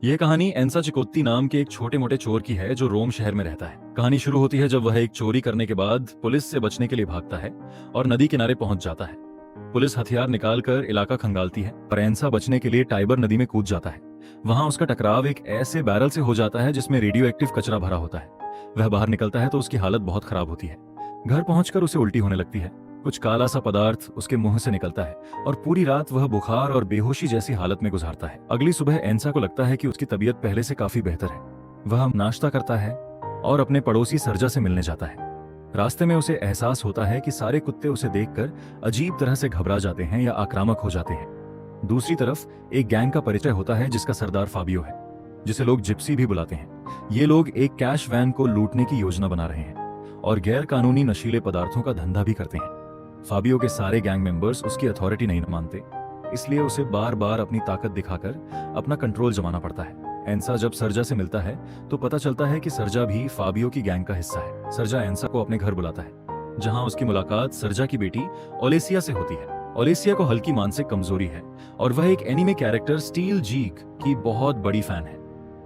यह कहानी एंसा चिकोत्ती नाम के एक छोटे मोटे चोर की है जो रोम शहर में रहता है। कहानी शुरू होती है जब वह एक चोरी करने के बाद पुलिस से बचने के लिए भागता है और नदी किनारे पहुंच जाता है। पुलिस हथियार निकालकर इलाका खंगालती है, पर एंसा बचने के लिए टाइबर नदी में कूद जाता है। वहां उसका टकराव एक ऐसे बैरल से हो जाता है जिसमें रेडियो एक्टिव कचरा भरा होता है। वह बाहर निकलता है तो उसकी हालत बहुत खराब होती है। घर पहुंचकर उसे उल्टी होने लगती है। कुछ काला सा पदार्थ उसके मुंह से निकलता है और पूरी रात वह बुखार और बेहोशी जैसी हालत में गुजारता है। अगली सुबह एंसा को लगता है कि उसकी तबीयत पहले से काफी बेहतर है। वह नाश्ता करता है और अपने पड़ोसी सरजा से मिलने जाता है। रास्ते में उसे एहसास होता है कि सारे कुत्ते उसे देखकर अजीब तरह से घबरा जाते हैं या आक्रामक हो जाते हैं। दूसरी तरफ एक गैंग का परिचय होता है जिसका सरदार फाबियो है, जिसे लोग जिप्सी भी बुलाते हैं। ये लोग एक कैश वैन को लूटने की योजना बना रहे हैं और गैर कानूनी नशीले पदार्थों का धंधा भी करते हैं। फाबियो के सारे गैंग मेंबर्स उसकी अथॉरिटी नहीं मानते, इसलिए उसे बार बार अपनी ताकत दिखाकर अपना कंट्रोल जमाना पड़ता है। एंसा जब सरजा से मिलता है तो पता चलता है कि सरजा भी फाबियो की गैंग का हिस्सा है। सरजा एंसा को अपने घर बुलाता है, जहां उसकी मुलाकात सरजा की बेटी ओलेसिया से होती है। ओलेसिया को हल्की मानसिक कमजोरी है और वह एक एनीमे कैरेक्टर स्टील जीग की बहुत बड़ी फैन है।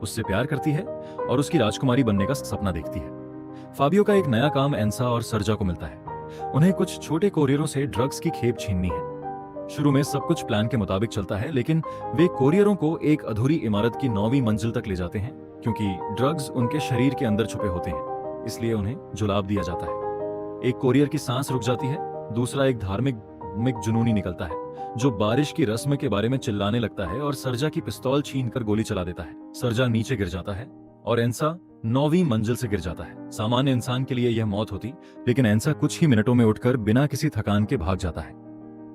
उससे प्यार करती है और उसकी राजकुमारी बनने का सपना देखती है। फाबियो का एक नया काम एंसा और सरजा को मिलता है। उन्हें कुछ छोटे कोरियरों से ड्रग्स की खेप छीननी है। शुरू में सब कुछ प्लान के मुताबिक चलता है, लेकिन वे कोरियरों को एक अधूरी इमारत की 9वीं मंजिल तक ले जाते हैं। क्योंकि ड्रग्स उनके शरीर के अंदर छुपे होते हैं, इसलिए उन्हें जुलाब दिया जाता है। एक कोरियर की सांस रुक जाती है, दूसरा एक धार्मिक जुनूनी निकलता है जो बारिश की रस्म के बारे में चिल्लाने लगता है और सरजा की पिस्तौल छीनकर गोली चला देता है। सरजा नीचे गिर जाता है और एंसा 9वीं मंजिल से गिर जाता है। सामान्य इंसान के लिए यह मौत होती, लेकिन एंसा कुछ ही मिनटों में उठकर बिना किसी थकान के भाग जाता है।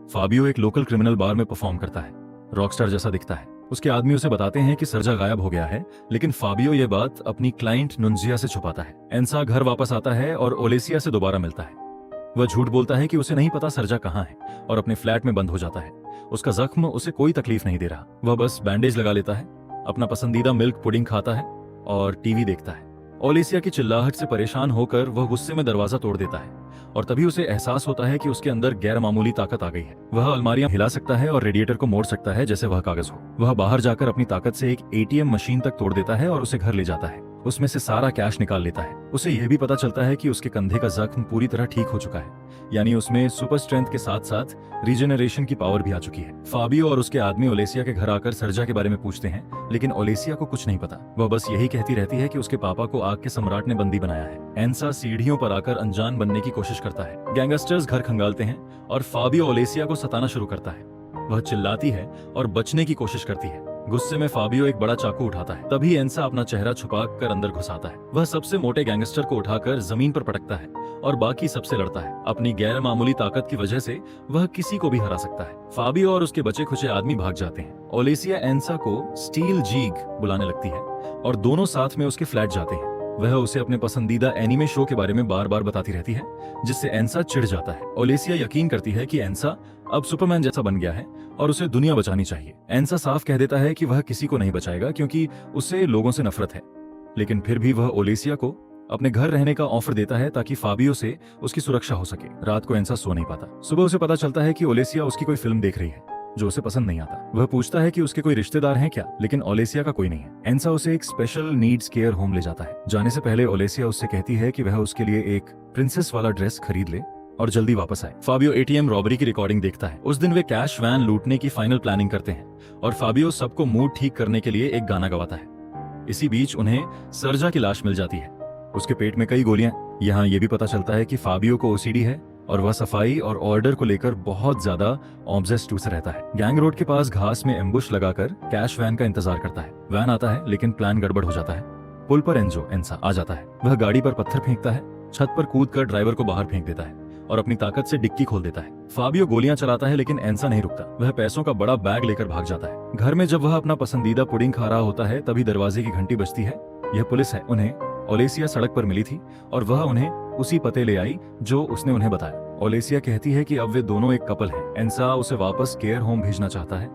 फाबियो एक लोकल क्रिमिनल बार में परफॉर्म करता है। रॉकस्टार जैसा दिखता है। उसके आदमी उसे बताते हैं कि सरजा गायब हो गया है, लेकिन फाबियो यह बात अपनी क्लाइंट नुंजिया से छुपाता है। एंसा घर वापस आता है और ओलेसिया से दोबारा मिलता है। वह झूठ बोलता है कि उसे नहीं पता सरजा कहाँ है और अपने फ्लैट में बंद हो जाता है। उसका जख्म उसे कोई तकलीफ नहीं दे रहा। वह बस बैंडेज लगा लेता है, अपना पसंदीदा मिल्क पुडिंग खाता है और टीवी देखता है। ओलेसिया की चिल्लाहट से परेशान होकर वह गुस्से में दरवाजा तोड़ देता है और तभी उसे एहसास होता है कि उसके अंदर गैर मामूली ताकत आ गई है। वह अलमारियां हिला सकता है और रेडिएटर को मोड़ सकता है जैसे वह कागज हो। वह बाहर जाकर अपनी ताकत से एक एटीएम मशीन तक तोड़ देता है और उसे घर ले जाता है। उसमें से सारा कैश निकाल लेता है। उसे यह भी पता चलता है कि उसके कंधे का जख्म पूरी तरह ठीक हो चुका है, यानी उसमें सुपर स्ट्रेंथ के साथ साथ रीजनरेशन की पावर भी आ चुकी है। फाबियो और उसके आदमी ओलेसिया के घर आकर सरजा के बारे में पूछते हैं, लेकिन ओलेसिया को कुछ नहीं पता। वह बस यही कहती रहती है कि उसके पापा को आग के सम्राट ने बंदी बनाया है। एंसा सीढ़ियों पर आकर अनजान बनने की कोशिश करता है। गैंगस्टर्स घर खंगालते हैं और फाबियो ओलेसिया को सताना शुरू करता है। वह चिल्लाती है और बचने की कोशिश करती है। गुस्से में फाबियो एक बड़ा चाकू उठाता है। तभी एंसा अपना चेहरा छुपाकर अंदर घुसाता है। वह सबसे मोटे गैंगस्टर को उठाकर जमीन पर पटकता है और बाकी सबसे लड़ता है। अपनी गैर मामूली ताकत की वजह से वह किसी को भी हरा सकता है। फाबियो और उसके बचे खुचे आदमी भाग जाते हैं। ओलेसिया एंसा को स्टील जीग बुलाने लगती है और दोनों साथ में उसके फ्लैट जाते हैं। वह उसे अपने पसंदीदा एनीमे शो के बारे में बार बार बताती रहती है, जिससे एंसा चिढ़ जाता है। ओलेसिया यकीन करती है कि एंसा अब सुपरमैन जैसा बन गया है और उसे दुनिया बचानी चाहिए। एंसा साफ कह देता है कि वह किसी को नहीं बचाएगा क्योंकि उसे लोगों से नफरत है, लेकिन फिर भी वह ओलेसिया को अपने घर रहने का ऑफर देता है ताकि फाबियो से उसकी सुरक्षा हो सके। रात को एंसा सो नहीं पाता। सुबह उसे पता चलता है कि ओलेसिया उसकी कोई फिल्म देख रही है जो उसे पसंद नहीं आता। वह पूछता है कि उसके कोई रिश्तेदार हैं क्या, लेकिन ओलेसिया का कोई नहीं है। एंसा उसे एक स्पेशल नीड्स केयर होम ले जाता है। जाने से पहले ओलेसिया उससे कहती है कि वह उसके लिए एक प्रिंसेस वाला ड्रेस खरीद ले और जल्दी वापस आए। फाबियो एटीएम रॉबरी की रिकॉर्डिंग देखता है। उस दिन वे कैश वैन लूटने की फाइनल प्लानिंग करते हैं और फाबियो सबको मूड ठीक करने के लिए एक गाना गवाता है। इसी बीच उन्हें सरजा की लाश मिल जाती है। उसके पेट में कई गोलियां। यहाँ ये भी पता चलता है कि फाबियो को ओसीडी है और वह सफाई और ऑर्डर को लेकर बहुत ज्यादा ऑब्सेस्ड से रहता है। गैंग रोड के पास घास में एम्बुश लगाकर कैश वैन का इंतजार करता है। वैन आता है, लेकिन प्लान गड़बड़ हो जाता है। पुल पर एंसा आ जाता है। वह गाड़ी पर पत्थर फेंकता है, छत पर कूदकर ड्राइवर को बाहर फेंक देता है और अपनी ताकत से डिक्की खोल देता है। फाबियो गोलियां चलाता है, लेकिन एंसा नहीं रुकता। वह पैसों का बड़ा बैग लेकर भाग जाता है। घर में जब वह अपना पसंदीदा पुडिंग खा रहा होता है, तभी दरवाजे की घंटी बजती है। यह पुलिस है। उन्हें ओलेसिया सड़क पर मिली थी और वह उन्हें उसी पते ले आई जो उसने उन्हें बताया। ओलेसिया कहती है कि अब वे दोनों एक कपल हैं। एंसा उसे वापस केयर होम भेजना चाहता है,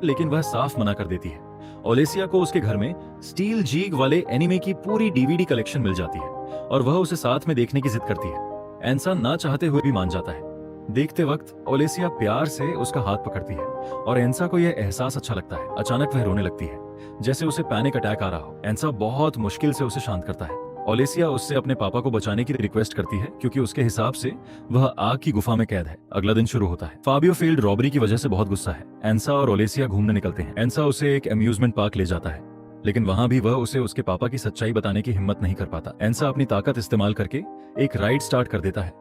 लेकिन वह साफ मना कर देती है। ओलेसिया को उसके घर में स्टील जीग वाले एनीमे की पूरी डीवीडी कलेक्शन मिल जाती है और वह उसे साथ में देखने की जिद करती है। एंसा ना चाहते हुए भी मान जाता है। देखते वक्त ओलेसिया प्यार से उसका हाथ पकड़ती है और एंसा को यह एहसास अच्छा लगता है। अचानक वह रोने लगती है। जैसे उसे पैनिक अटैक आ रहा हो। एंसा बहुत मुश्किल से उसे शांत करता है। ओलेसिया उससे अपने पापा को बचाने की रिक्वेस्ट करती है क्योंकि उसके हिसाब से वह आग की गुफा में कैद है। अगला दिन शुरू होता है। फाबियो फेल्ड रॉबरी की वजह से बहुत गुस्सा है। एंसा और ओलेसिया घूमने निकलते हैं। एंसा उसे एक अम्यूजमेंट पार्क ले जाता है, लेकिन वहां भी वह उसे उसके पापा की सच्चाई बताने की हिम्मत नहीं कर पाता। एंसा अपनी ताकत इस्तेमाल करके एक राइड स्टार्ट कर देता है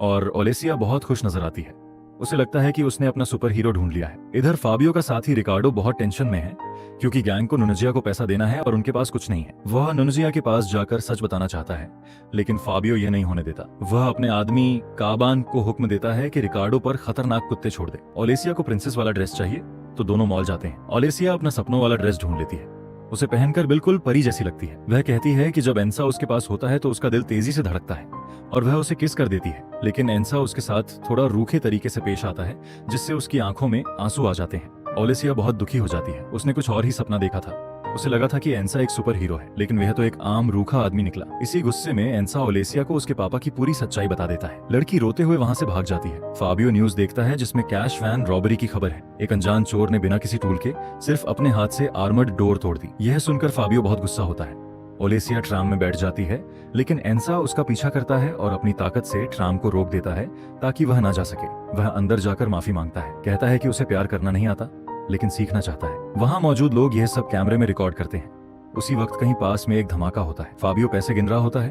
और ओलेसिया बहुत खुश नजर आती है। उसे लगता है कि उसने अपना सुपर हीरो ढूंढ लिया है। इधर फाबियो का साथी रिकार्डो बहुत टेंशन में है क्योंकि गैंग को नुनजिया को पैसा देना है और उनके पास कुछ नहीं है। वह नुनजिया के पास जाकर सच बताना चाहता है, लेकिन फाबियो यह नहीं होने देता। वह अपने आदमी काबान को हुक्म देता है कि रिकार्डो पर खतरनाक कुत्ते छोड़ दे। ओलेसिया को प्रिंसेस वाला ड्रेस चाहिए तो दोनों मॉल जाते हैं। ओलेसिया अपना सपनों वाला ड्रेस ढूंढ लेती है। उसे पहनकर बिल्कुल परी जैसी लगती है। वह कहती है कि जब एंसा उसके पास होता है तो उसका दिल तेजी से धड़कता है और वह उसे किस कर देती है, लेकिन एंसा उसके साथ थोड़ा रूखे तरीके से पेश आता है जिससे उसकी आंखों में आंसू आ जाते हैं। ओलेसिया बहुत दुखी हो जाती है। उसने कुछ और ही सपना देखा था। उसे लगा था कि एंसा एक सुपर हीरो है, लेकिन वह तो एक आम रूखा आदमी निकला। इसी गुस्से में एंसा ओलेसिया को उसके पापा की पूरी सच्चाई बता देता है। लड़की रोते हुए वहां से भाग जाती है। फाबियो न्यूज देखता है जिसमें कैश वैन रॉबरी की खबर है। एक अनजान चोर ने बिना किसी टूल के सिर्फ अपने हाथ से आर्मर्ड डोर तोड़ दी। यह सुनकर फाबियो बहुत गुस्सा होता है। ओलेसिया ट्राम में बैठ जाती है, लेकिन एंसा उसका पीछा करता है और अपनी ताकत से ट्राम को रोक देता है ताकि वह ना जा सके। वह अंदर जाकर माफी मांगता है, कहता है कि उसे प्यार करना नहीं आता लेकिन सीखना चाहता है। वहां मौजूद लोग यह सब कैमरे में रिकॉर्ड करते हैं। उसी वक्त कहीं पास में एक धमाका होता है। फाबियो पैसे गिन रहा होता है।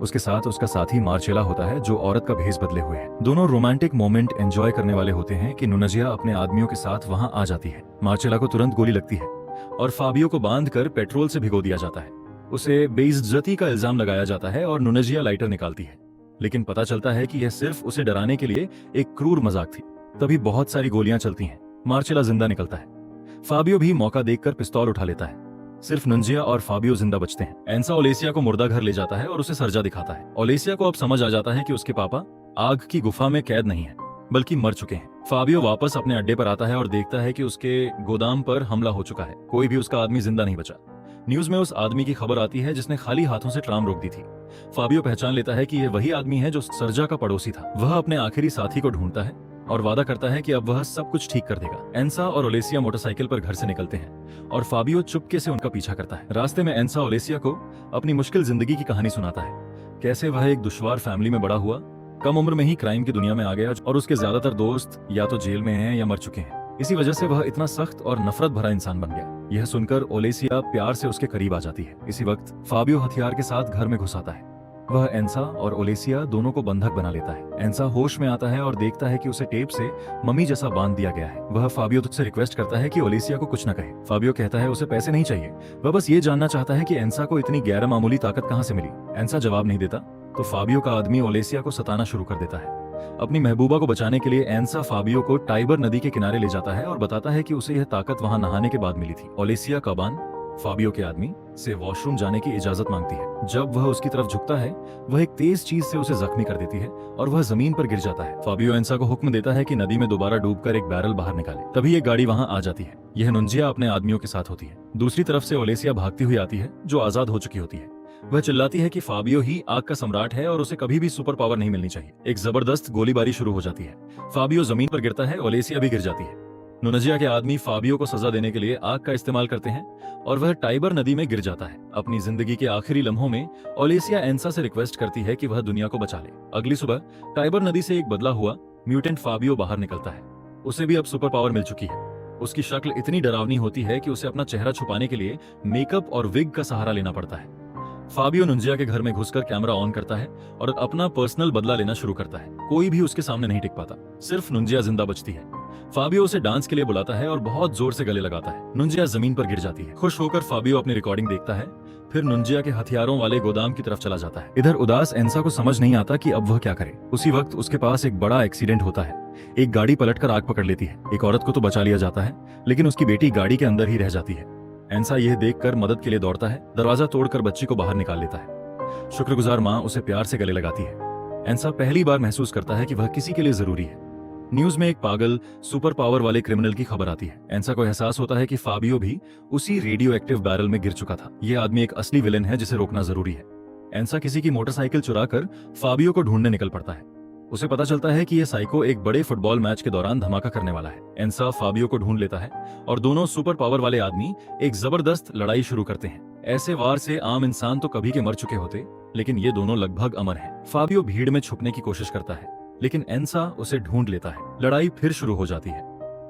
उसके साथ उसका साथी मार्चेला होता है जो औरत का भेष बदले हुए है। दोनों रोमांटिक मोमेंट एंजॉय करने वाले होते हैं कि नुनजिया अपने आदमियों के साथ वहां आ जाती है। मार्चेला को तुरंत गोली लगती है और फाबियो को बांधकर पेट्रोल से भिगो दिया जाता है। उसे बेइज्जती का इल्जाम लगाया जाता है और नुनजिया लाइटर निकालती है, लेकिन पता चलता है कि यह सिर्फ उसे डराने के लिए एक क्रूर मजाक थी। तभी बहुत सारी गोलियां चलती हैं। मार्चेला जिंदा निकलता है। फाबियो भी मौका देखकर पिस्तौल उठा लेता है। सिर्फ नुनजिया और फाबियो जिंदा बचते हैं। एंसा ओलेसिया को मुर्दा घर ले जाता है और उसे सर्जा दिखाता है। ओलेसिया को अब समझ आ जाता है कि उसके पापा आग की गुफा में कैद नहीं है बल्कि मर चुके हैं। फाबियो वापस अपने अड्डे पर आता है और देखता है कि उसके गोदाम पर हमला हो चुका है। कोई भी उसका आदमी जिंदा नहीं बचा। न्यूज में उस आदमी की खबर आती है जिसने खाली हाथों से ट्राम रोक दी थी। फाबियो पहचान लेता है कि यह वही आदमी है जो सर्जा का पड़ोसी था। वह अपने आखिरी साथी को ढूंढता है और वादा करता है कि अब वह सब कुछ ठीक कर देगा। एंसा और ओलेसिया मोटरसाइकिल पर घर से निकलते हैं और फाबियो चुपके से उनका पीछा करता है। रास्ते में एंसा ओलेसिया को अपनी मुश्किल जिंदगी की कहानी सुनाता है, कैसे वह एक दुश्वार फैमिली में बड़ा हुआ, कम उम्र में ही क्राइम की दुनिया में आ गया और उसके ज्यादातर दोस्त या तो जेल में हैं या मर चुके हैं। इसी वजह से वह इतना सख्त और नफरत भरा इंसान बन गया। यह सुनकर ओलेसिया प्यार से उसके करीब आ जाती है। इसी वक्त फाबियो हथियार के साथ घर में घुस आता है। वह एंसा और ओलेसिया दोनों को बंधक बना लेता है। एंसा होश में आता है और देखता है कि उसे टेप से मम्मी जैसा बांध दिया गया है। वह फाबियो तुझसे रिक्वेस्ट करता है कि ओलेसिया को कुछ न कहे। फाबियो कहता है उसे पैसे नहीं चाहिए, वह बस ये जानना चाहता है कि एंसा को इतनी गैर मामूली ताकत कहाँ से मिली। एंसा जवाब नहीं देता तो फाबियो का आदमी ओलेसिया को सताना शुरू कर देता है। अपनी महबूबा को बचाने के लिए एंसा फाबियो को टाइबर नदी के किनारे ले जाता है और बताता है कि उसे यह ताकत वहां नहाने के बाद मिली थी। ओलेसिया काबान फाबियो के आदमी से वॉशरूम जाने की इजाजत मांगती है। जब वह उसकी तरफ झुकता है, वह एक तेज चीज से उसे जख्मी कर देती है और वह जमीन पर गिर जाता है। फाबियो एंसा को हुक्म देता है कि नदी में दोबारा डूबकर एक बैरल बाहर निकाले। तभी एक गाड़ी वहां आ जाती है। यह नुनजिया अपने आदमियों के साथ होती है। दूसरी तरफ से ओलेसिया भागती हुई आती है जो आजाद हो चुकी होती है। वह चिल्लाती है कि फाबियो ही आग का सम्राट है और उसे कभी भी सुपर पावर नहीं मिलनी चाहिए। एक जबरदस्त गोलीबारी शुरू हो जाती है। फाबियो जमीन पर गिरता है, ओलेसिया भी गिर जाती है। नुनजिया के आदमी फाबियो को सजा देने के लिए आग का इस्तेमाल करते हैं और वह टाइबर नदी में गिर जाता है। अपनी जिंदगी के आखिरी लम्हों में ओलेसिया एंसा से रिक्वेस्ट करती है कि वह दुनिया को बचा ले। अगली सुबह टाइबर नदी से एक बदला हुआ म्यूटेंट फाबियो बाहर निकलता है। उसे भी अब सुपर पावर मिल चुकी है। उसकी शक्ल इतनी डरावनी होती है कि उसे अपना चेहरा छुपाने के लिए मेकअप और विग का सहारा लेना पड़ता है। फाबियो नुनजिया के घर में घुसकर कैमरा ऑन करता है और अपना पर्सनल बदला लेना शुरू करता है। कोई भी उसके सामने नहीं टिक पाता, सिर्फ नुनजिया जिंदा बचती है। फाबियो उसे डांस के लिए बुलाता है और बहुत जोर से गले लगाता है। नुनजिया जमीन पर गिर जाती है। खुश होकर फाबियो अपनी रिकॉर्डिंग देखता है, फिर नुनजिया के हथियारों वाले गोदाम की तरफ चला जाता है। इधर उदास एंसा को समझ नहीं आता कि अब वह क्या करे। उसी वक्त उसके पास एक बड़ा एक्सीडेंट होता है। एक गाड़ी पलटकर आग पकड़ लेती है। एक औरत को तो बचा लिया जाता है, लेकिन उसकी बेटी गाड़ी के अंदर ही रह जाती है। एंसा यह देखकर मदद के लिए दौड़ता है, दरवाजा तोड़कर बच्ची को बाहर निकाल लेता है। शुक्रगुजार माँ उसे प्यार से गले लगाती है। एंसा पहली बार महसूस करता है कि वह किसी के लिए जरूरी है। न्यूज में एक पागल सुपर पावर वाले क्रिमिनल की खबर आती है। एंसा को एहसास होता है कि फाबियो भी उसी रेडियो एक्टिव बैरल में गिर चुका था। यह आदमी एक असली विलेन है जिसे रोकना जरूरी है। एंसा किसी की मोटरसाइकिल चुराकर फाबियो को ढूंढने निकल पड़ता है। उसे पता चलता है कि यह साइको एक बड़े फुटबॉल मैच के दौरान धमाका करने वाला है। एंसा फाबियो को ढूंढ लेता है और दोनों सुपर पावर वाले आदमी एक जबरदस्त लड़ाई शुरू करते हैं। ऐसे वार से आम इंसान तो कभी के मर चुके होते, लेकिन ये दोनों लगभग अमर हैं। फाबियो भीड़ में छुपने की कोशिश करता है, लेकिन एंसा उसे ढूंढ लेता है। लड़ाई फिर शुरू हो जाती है।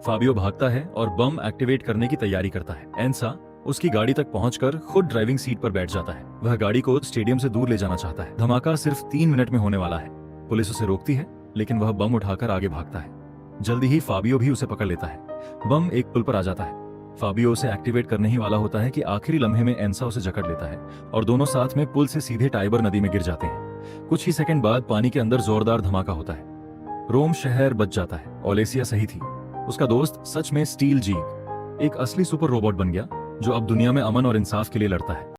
फाबियो भागता है और बम एक्टिवेट करने की तैयारी करता है। एंसा उसकी गाड़ी तक पहुंचकर खुद ड्राइविंग सीट पर बैठ जाता है। वह गाड़ी को स्टेडियम से दूर ले जाना चाहता है। धमाका सिर्फ 3 मिनट में होने वाला है। पुलिस उसे रोकती है, लेकिन वह बम उठाकर आगे भागता है। जल्दी ही फाबियो भी उसे पकड़ लेता है। बम एक पुल पर आ जाता है। फाबियो उसे एक्टिवेट करने ही वाला होता है कि आखिरी लम्हे में एंसा उसे जकड़ लेता है और दोनों साथ में पुल से सीधे टाइबर नदी में गिर जाते हैं। कुछ ही सेकंड बाद पानी के अंदर जोरदार धमाका होता है। रोम शहर बच जाता है। ओलेसिया सही थी। उसका दोस्त सच में स्टील जीग एक असली सुपर रोबोट बन गया, जो अब दुनिया में अमन और इंसाफ के लिए लड़ता है।